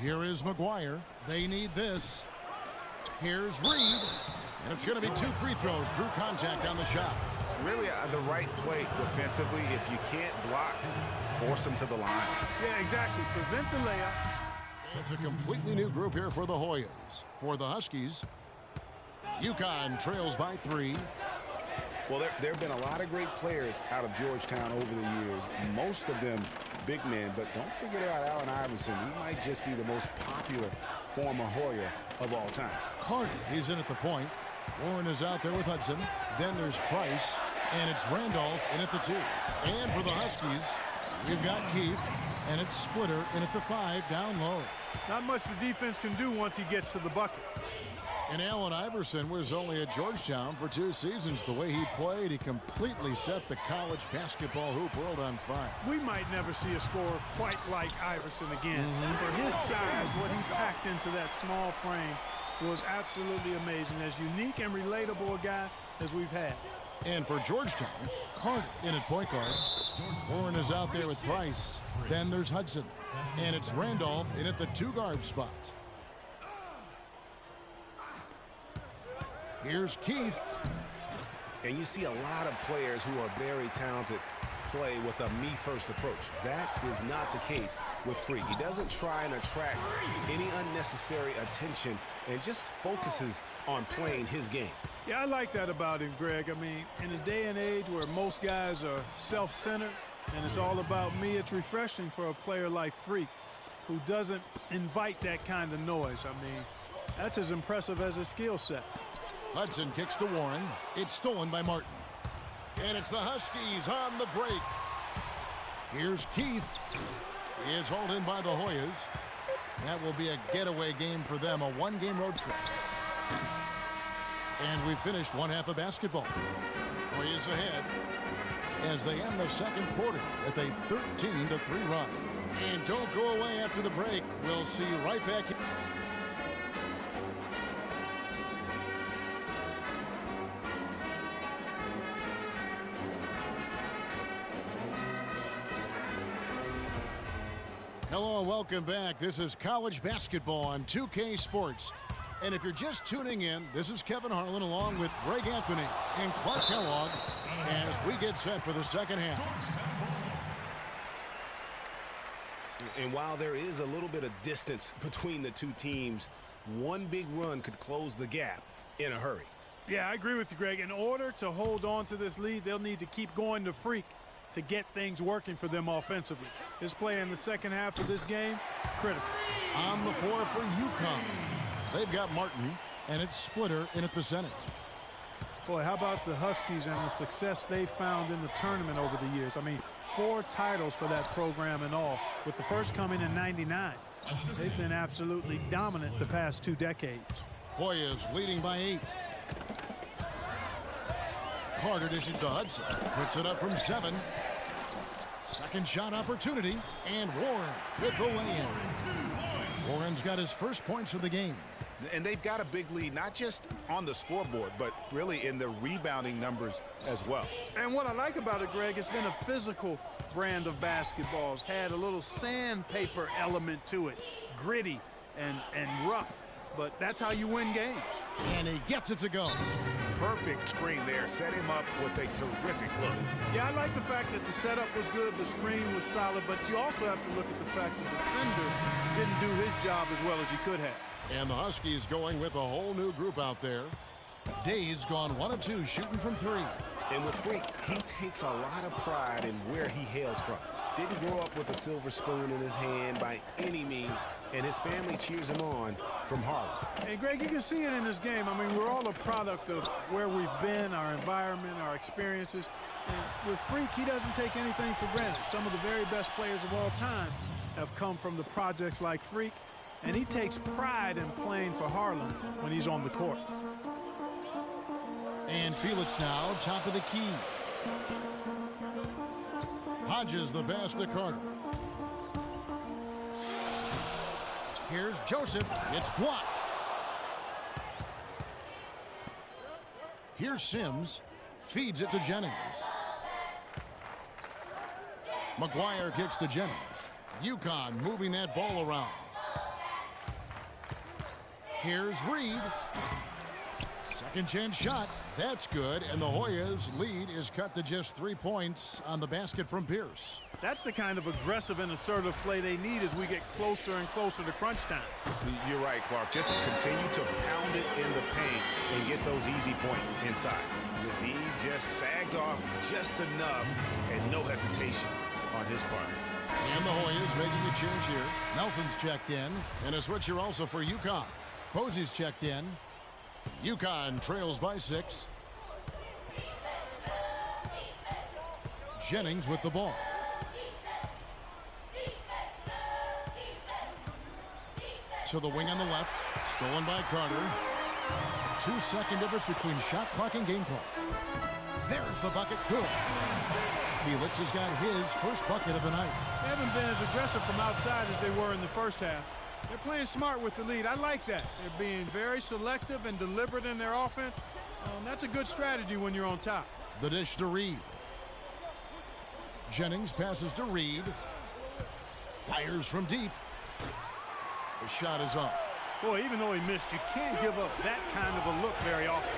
Here is McGuire. They need this. Here's Reed. And it's going to be 2 free throws. Drew contact on the shot. Really the right play defensively. If you can't block, force them to the line. Yeah, exactly. Prevent the layup. It's a completely new group here for the Hoyas. For the Huskies, UConn trails by 3. Well, there have been a lot of great players out of Georgetown over the years. Most of them big men, but don't forget about Allen Iverson. He might just be the most popular former Hoya of all time. Carter, he's in at the point. Warren is out there with Hudson. Then there's Price, and it's Randolph in at the 2. And for the Huskies, we've got Keefe, and it's Splitter in at the 5 down low. Not much the defense can do once he gets to the bucket. And Allen Iverson was only at Georgetown for 2 seasons. The way he played, he completely set the college basketball hoop world on fire. We might never see a scorer quite like Iverson again. For his size, what he packed into that small frame was absolutely amazing. As unique and relatable a guy as we've had. And for Georgetown, Carter in at point guard. Warren is out there with Price. Then there's Hudson. And it's Randolph in at the 2-guard spot. Here's Keefe. And you see a lot of players who are very talented play with a me-first approach. That is not the case with Freak. He doesn't try and attract any unnecessary attention and just focuses on playing his game. Yeah, I like that about him, Greg. I mean, in a day and age where most guys are self-centered and it's all about me, it's refreshing for a player like Freak who doesn't invite that kind of noise. I mean, that's as impressive as his skill set. Hudson kicks to Warren. It's stolen by Martin. And it's the Huskies on the break. Here's Keefe. He is hauled in by the Hoyas. That will be a getaway game for them, a 1-game road trip. And we finished one half of basketball. Hoyas ahead as they end the second quarter with a 13-3 run. And don't go away after the break. We'll see you right back here. Hello and welcome back. This is college basketball on 2K Sports. And if you're just tuning in, this is Kevin Harlan along with Greg Anthony and Clark Kellogg as we get set for the second half. And while there is a little bit of distance between the two teams, one big run could close the gap in a hurry. Yeah, I agree with you, Greg. In order to hold on to this lead, they'll need to keep going to Freak to get things working for them offensively. His play in the second half of this game, critical. On the floor for UConn, they've got Martin, and it's Splitter in at the center. Boy, how about the Huskies and the success they found in the tournament over the years? I mean, 4 titles for that program in all, with the first coming in '99. They've been absolutely dominant the past 2 decades. Hoyas leading by 8. Carter dishes to Hudson. Puts it up from 7. Second shot opportunity. And Warren with the lay-in. Warren's got his first points of the game. And they've got a big lead, not just on the scoreboard, but really in the rebounding numbers as well. And what I like about it, Greg, it's been a physical brand of basketball. It's had a little sandpaper element to it. Gritty and rough. But that's how you win games. And he gets it to go. Perfect screen there. Set him up with a terrific look. Yeah, I like the fact that the setup was good, the screen was solid, but you also have to look at the fact that the defender didn't do his job as well as he could have. And the Huskies going with a whole new group out there. Day's gone 1 of 2 shooting from 3. And with Freak, he takes a lot of pride in where he hails from. Didn't grow up with a silver spoon in his hand by any means, and his family cheers him on from Harlem. Hey, Greg, you can see it in this game. I mean, we're all a product of where we've been, our environment, our experiences. And with Freak, he doesn't take anything for granted. Some of the very best players of all time have come from the projects like Freak, and he takes pride in playing for Harlem when he's on the court. And Felix now, top of the key. Hodges the pass to Carter. Here's Joseph. It's blocked. Here's Sims. Feeds it to Jennings. McGuire kicks to Jennings. UConn moving that ball around. Here's Reed. Second chance shot. That's good. And the Hoyas' lead is cut to just 3 points on the basket from Pierce. That's the kind of aggressive and assertive play they need as we get closer and closer to crunch time. You're right, Clark. Just continue to pound it in the paint and get those easy points inside. The D just sagged off just enough and no hesitation on his part. And the Hoyas making a change here. Nelson's checked in. And a switcher also for UConn. Posey's checked in. UConn trails by 6. Jennings with the ball. To the wing on the left. Stolen by Carter. 2-second difference between shot clock and game clock. There's the bucket. Good. Felix has got his first bucket of the night. They haven't been as aggressive from outside as they were in the first half. They're playing smart with the lead. I like that. They're being very selective and deliberate in their offense. That's a good strategy when you're on top. The dish to Reed. Jennings passes to Reed. Fires from deep. The shot is off. Boy, even though he missed, you can't give up that kind of a look very often.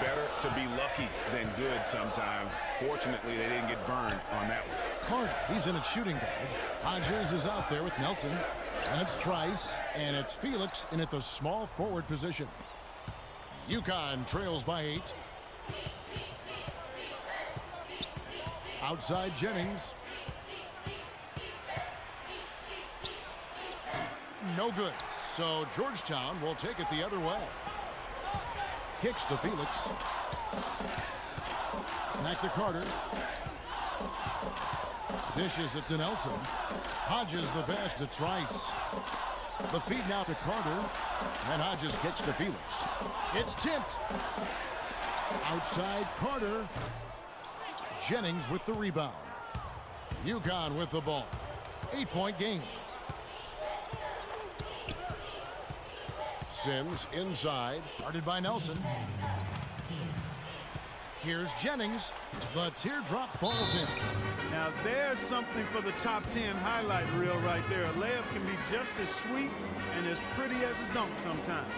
Better to be lucky than good sometimes. Fortunately, they didn't get burned on that one. Carter, he's in at shooting guard. Hodges is out there with Nelson. And it's Trice, and it's Felix in at the small forward position. UConn trails by 8. Outside Jennings. No good. So Georgetown will take it the other way. Kicks to Felix. Back to Carter. Dishes it to Nelson. Hodges the pass to Trice. The feed now to Carter. And Hodges kicks to Felix. It's tipped. Outside Carter. Jennings with the rebound. UConn with the ball. 8-point game. Sims inside. Guarded by Nelson. Here's Jennings. The teardrop falls in. Now there's something for the top 10 highlight reel right there. A layup can be just as sweet and as pretty as a dunk sometimes.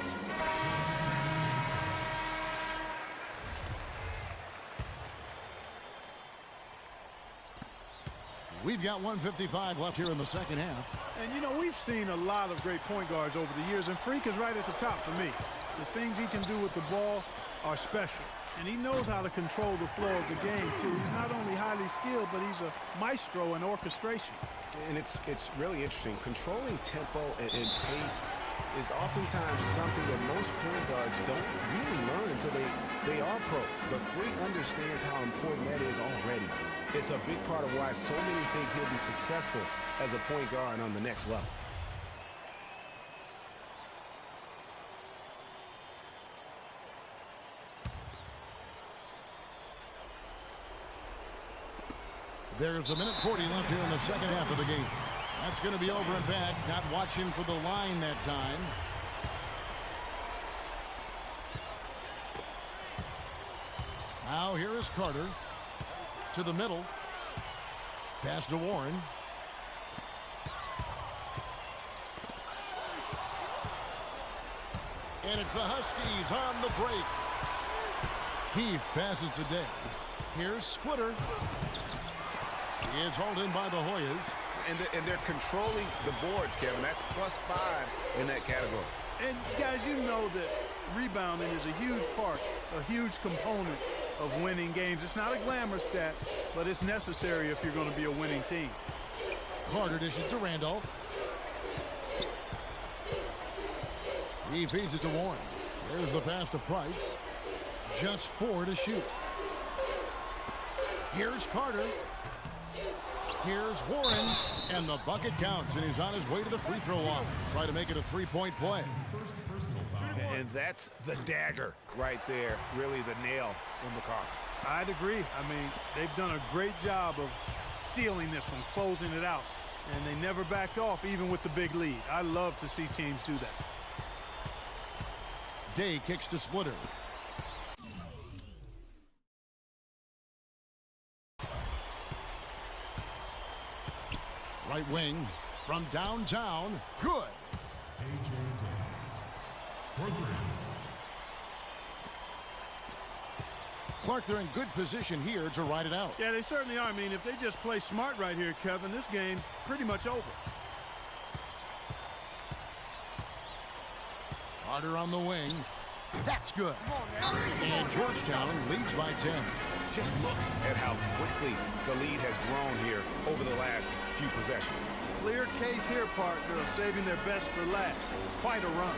We've got 1:55 left here in the second half. And you know, we've seen a lot of great point guards over the years, and Freak is right at the top for me. The things he can do with the ball are special. And he knows how to control the flow of the game, too. He's not only highly skilled, but he's a maestro in orchestration. And it's really interesting. Controlling tempo and pace is oftentimes something that most point guards don't really learn until they are pros. But Freak understands how important that is already. It's a big part of why so many think he'll be successful as a point guard on the next level. There's 1:40 left here in the second half of the game. That's going to be over and back. Not watching for the line that time. Now here is Carter. To the middle. Pass to Warren. And it's the Huskies on the break. Keefe passes to Day. Here's Splitter. It's hauled in by the Hoyas. And they're controlling the boards, Kevin. That's +5 in that category. And guys, you know that rebounding is a huge part, a huge component of winning games. It's not a glamour stat, but it's necessary if you're going to be a winning team. Carter dishes to Randolph. He feeds it to Warren. There's the pass to Price. Just 4 to shoot. Here's Carter. Here's Warren. And the bucket counts, and he's on his way to the free throw line. Try to make it a 3-point play. And that's the dagger right there. Really the nail in the coffin. I'd agree. I mean, they've done a great job of sealing this one, closing it out. And they never backed off, even with the big lead. I love to see teams do that. Day kicks to Splitter. Right wing from downtown. Good. Clark, they're in good position here to ride it out. Yeah, they certainly are. I mean, if they just play smart right here, Kevin, this game's pretty much over. Carter on the wing. That's good. And Georgetown leads by 10. Just look at how quickly the lead has grown here over the last few possessions. Clear case here, partner, of saving their best for last. Quite a run.